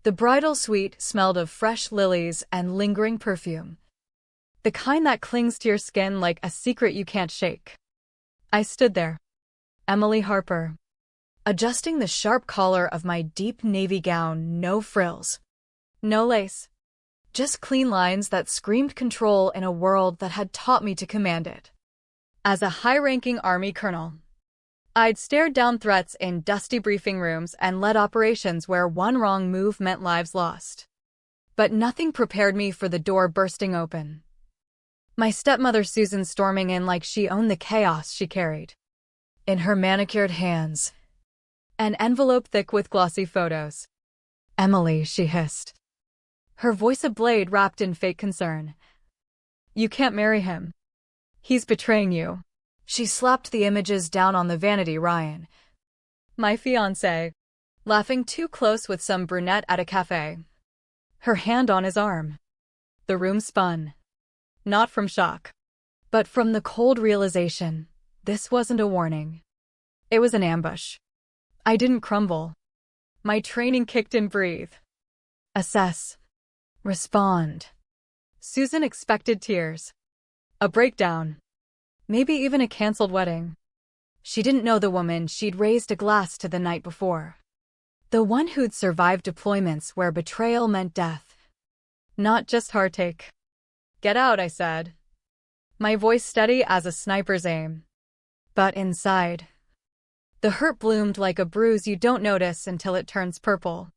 The bridal suite smelled of fresh lilies and lingering perfume, the kind that clings to your skin like a secret you can't shake. I stood there, Emily Harper, adjusting the sharp collar of my deep navy gown, no frills, no lace, just clean lines that screamed control in a world that had taught me to command it. As a high-ranking Army colonel, I'd stared down threats in dusty briefing rooms and led operations where one wrong move meant lives lost. But nothing prepared me for the door bursting open. My stepmother Susan storming in like she owned the chaos she carried. In her manicured hands, an envelope thick with glossy photos. "Emily," she hissed, her voice a blade wrapped in fake concern. "You can't marry him. He's betraying you." She slapped the images down on the vanity. Ryan, my fiancé, laughing too close with some brunette at a cafe, her hand on his arm. The room spun. Not from shock, but from the cold realization this wasn't a warning. It was an ambush. I didn't crumble. My training kicked in. Breathe. Assess. Respond. Susan expected tears. A breakdown. Maybe even a canceled wedding. She didn't know the woman she'd raised a glass to the night before. The one who'd survived deployments where betrayal meant death. Not just heartache. "Get out," I said, my voice steady as a sniper's aim. But inside, the hurt bloomed like a bruise you don't notice until it turns purple.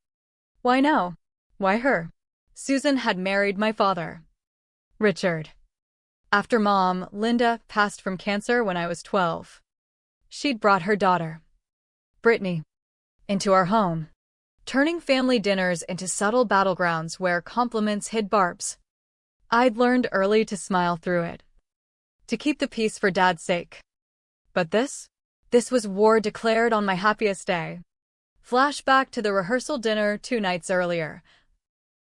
Why no? Why her? Susan had married my father, Richard. After Mom, Linda, passed from cancer when I was 12. She'd brought her daughter, Brittany, into our home, turning family dinners into subtle battlegrounds where compliments hid barbs. I'd learned early to smile through it, to keep the peace for Dad's sake. But this was war declared on my happiest day. Flashback to the rehearsal dinner 2 nights earlier.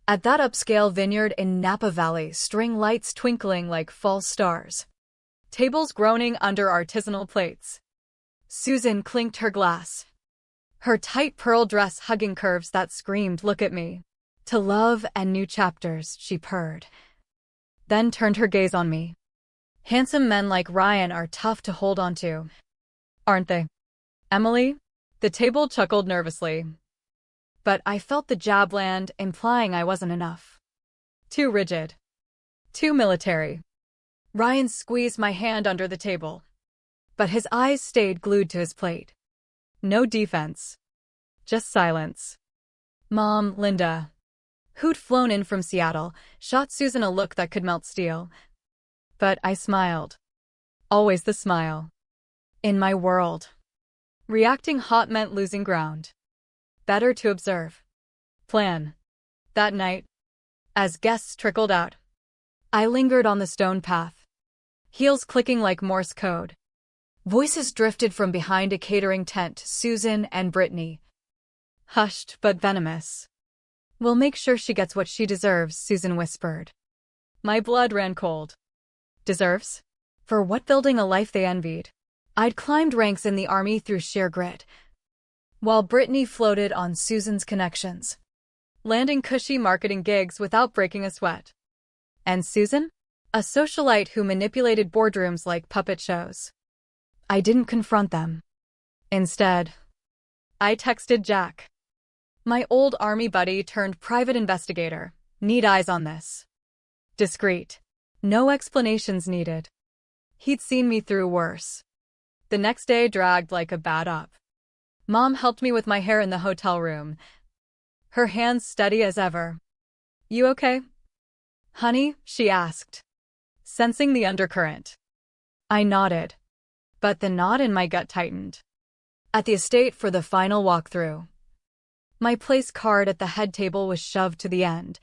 At that upscale vineyard in Napa Valley, string lights twinkling like false stars. Tables groaning under artisanal plates. Susan clinked her glass, her tight pearl dress hugging curves that screamed, "Look at me. To love and new chapters," she purred. Then turned her gaze on me. "Handsome men like Ryan are tough to hold on to, aren't they, Emily?" The table chuckled nervously. But I felt the jab land, implying I wasn't enough. Too rigid. Too military. Ryan squeezed my hand under the table, but his eyes stayed glued to his plate. No defense. Just silence. Mom, Linda, who'd flown in from Seattle, shot Susan a look that could melt steel. But I smiled. Always the smile. In my world, reacting hot meant losing ground. Better to observe. Plan. That night, as guests trickled out, I lingered on the stone path, heels clicking like Morse code. Voices drifted from behind a catering tent, Susan and Brittany. Hushed but venomous. "We'll make sure she gets what she deserves," Susan whispered. My blood ran cold. Deserves? For what? Building a life they envied. I'd climbed ranks in the Army through sheer grit, while Brittany floated on Susan's connections, landing cushy marketing gigs without breaking a sweat. And Susan? A socialite who manipulated boardrooms like puppet shows. I didn't confront them. Instead, I texted Jack, my old Army buddy turned private investigator. "Need eyes on this." Discreet. No explanations needed. He'd seen me through worse. The next day dragged like a bad up. Mom helped me with my hair in the hotel room, her hands steady as ever. "You okay, honey?" she asked, sensing the undercurrent. I nodded, but the knot in my gut tightened. At the estate for the final walkthrough, my place card at the head table was shoved to the end,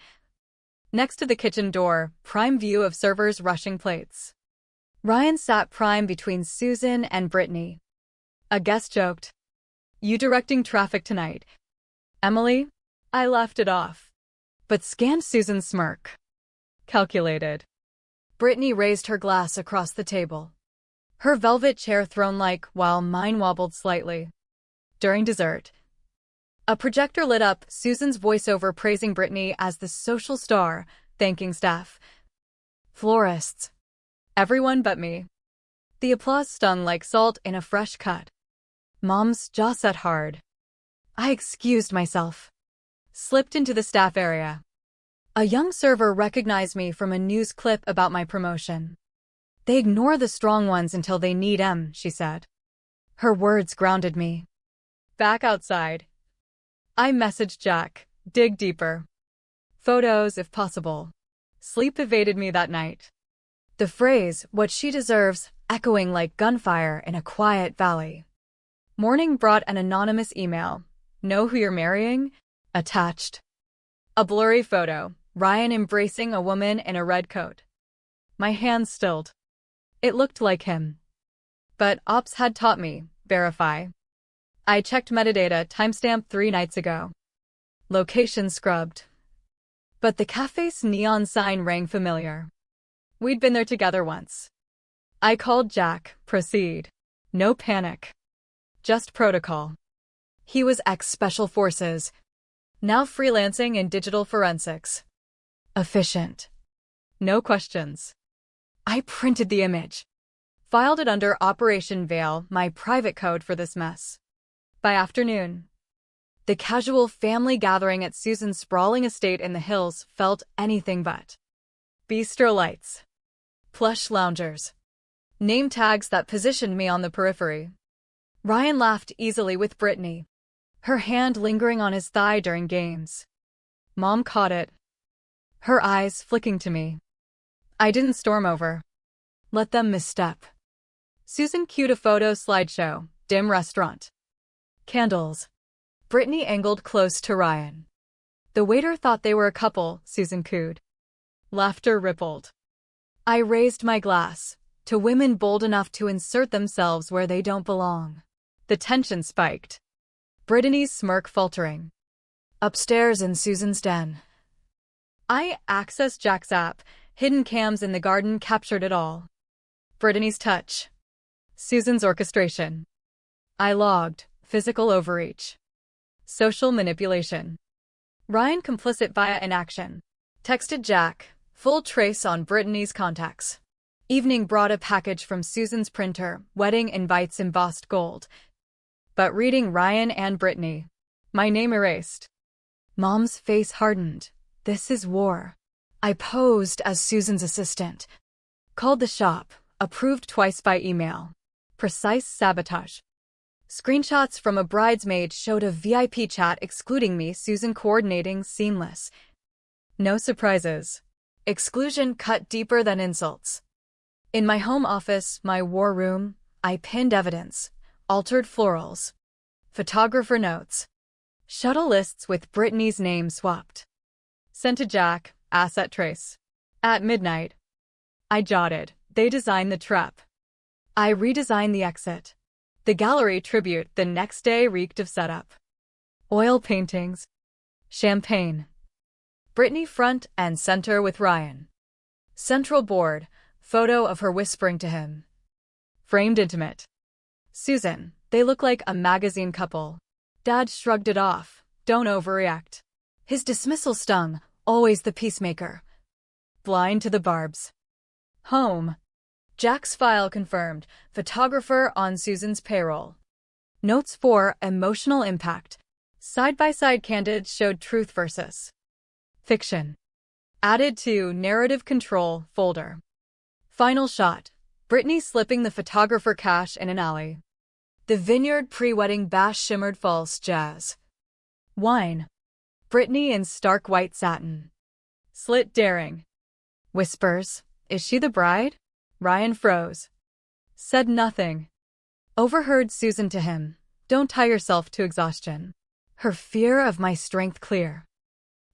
next to the kitchen door, prime view of servers rushing plates. Ryan sat prime between Susan and Brittany. A guest joked, "You directing traffic tonight, Emily?" I laughed it off, but scanned Susan's smirk. Calculated. Brittany raised her glass across the table, her velvet chair thrown like while mine wobbled slightly. During dessert, A projector lit up, Susan's voiceover praising Brittany as the social star, thanking staff, florists, everyone but me. The applause stung like salt in a fresh cut. Mom's jaw set hard. I excused myself. Slipped into the staff area. A young server recognized me from a news clip about my promotion. They ignore the strong ones until they need 'em, she said. Her words grounded me. Back outside. I messaged Jack, dig deeper. Photos, if possible. Sleep evaded me that night. The phrase, what she deserves, echoing like gunfire in a quiet valley. Morning brought an anonymous email. Know who you're marrying? Attached. A blurry photo, Ryan embracing a woman in a red coat. My hands stilled. It looked like him. But ops had taught me, verify. I checked metadata, timestamp 3 nights ago. Location scrubbed. But the cafe's neon sign rang familiar. We'd been there together once. I called Jack, proceed. No panic. Just protocol. He was ex-Special Forces, now freelancing in digital forensics. Efficient. No questions. I printed the image. Filed it under Operation Veil, my private code for this mess. By afternoon, the casual family gathering at Susan's sprawling estate in the hills felt anything but. Bistro lights. Plush loungers. Name tags that positioned me on the periphery. Ryan laughed easily with Brittany, her hand lingering on his thigh during games. Mom caught it, her eyes flicking to me. I didn't storm over. Let them misstep. Susan cued a photo slideshow, dim restaurant. Candles. Brittany angled close to Ryan. The waiter thought they were a couple, Susan cooed. Laughter rippled. I raised my glass, to women bold enough to insert themselves where they don't belong. The tension spiked. Brittany's smirk faltering. Upstairs in Susan's den. I accessed Jack's app. Hidden cams in the garden captured it all. Brittany's touch. Susan's orchestration. I logged. Physical overreach. Social manipulation. Ryan complicit via inaction. Texted Jack. Full trace on Brittany's contacts. Evening brought a package from Susan's printer, wedding invites embossed gold. But reading Ryan and Brittany, my name erased. Mom's face hardened. This is war. I posed as Susan's assistant. Called the shop, approved twice by email. Precise sabotage. Screenshots from a bridesmaid showed a VIP chat excluding me, Susan coordinating seamless. No surprises. Exclusion cut deeper than insults. In my home office, my war room, I pinned evidence. Altered florals. Photographer notes. Shuttle lists with Brittany's name swapped. Sent to Jack, asset trace. At midnight. I jotted. They designed the trap. I redesigned the exit. The gallery tribute the next day reeked of setup. Oil paintings. Champagne. Brittany front and center with Ryan. Central board. Photo of her whispering to him. Framed intimate. Susan, they look like a magazine couple. Dad shrugged it off. Don't overreact. His dismissal stung, always the peacemaker. Blind to the barbs. Home. Jack's file confirmed, photographer on Susan's payroll. Notes for emotional impact. Side-by-side candids showed truth versus fiction. Added to narrative control folder. Final shot. Brittany slipping the photographer cash in an alley. The vineyard pre-wedding bash shimmered false jazz. Wine. Brittany in stark white satin. Slit daring. Whispers. Is she the bride? Ryan froze. Said nothing. Overheard Susan to him. Don't tie yourself to exhaustion. Her fear of my strength clear.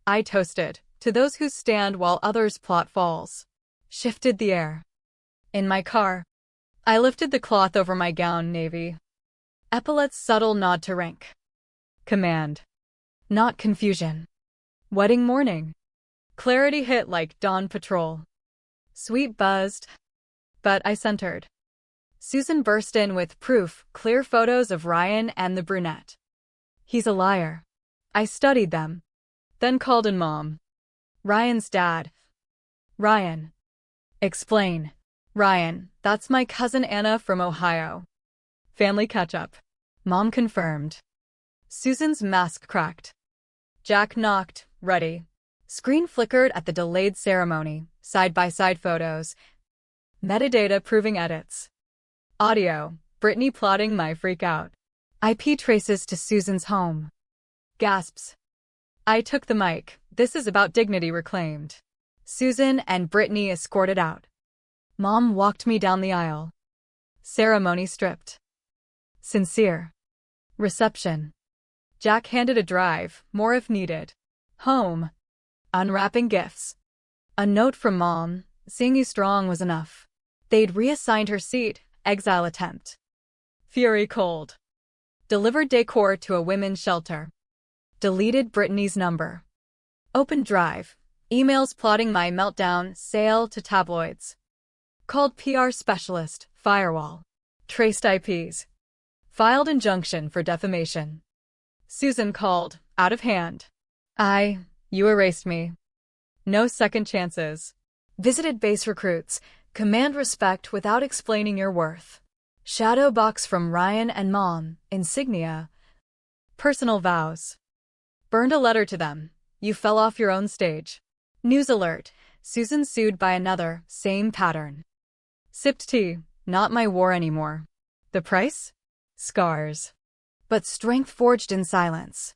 I toasted. To those who stand while others plot falls. Shifted the air. In my car. I lifted the cloth over my gown, navy. Epaulette's subtle nod to rank. Command. Not confusion. Wedding morning. Clarity hit like dawn patrol. Sweet buzzed. But I centered. Susan burst in with proof, clear photos of Ryan and the brunette. He's a liar. I studied them. Then called in Mom. Ryan's dad. Ryan. Explain. Ryan, that's my cousin Anna from Ohio. Family catch-up. Mom confirmed. Susan's mask cracked. Jack knocked, ready. Screen flickered at the delayed ceremony, side-by-side photos. Metadata proving edits. Audio, Brittany plotting my freak out. IP traces to Susan's home. Gasps. I took the mic. This is about dignity reclaimed. Susan and Brittany escorted out. Mom walked me down the aisle. Ceremony stripped. Sincere. Reception. Jack handed a drive, more if needed. Home. Unwrapping gifts. A note from Mom, seeing you strong was enough. They'd reassigned her seat, exile attempt. Fury cold. Delivered decor to a women's shelter. Deleted Brittany's number. Opened drive. Emails plotting my meltdown, sale to tabloids. Called PR specialist, firewall. Traced IPs. Filed injunction for defamation. Susan called, out of hand. You erased me. No second chances. Visited base recruits. Command respect without explaining your worth. Shadow box from Ryan and Mom, insignia. Personal vows. Burned a letter to them. You fell off your own stage. News alert. Susan sued by another, same pattern. Sipped tea. Not my war anymore. The price? Scars. But strength forged in silence.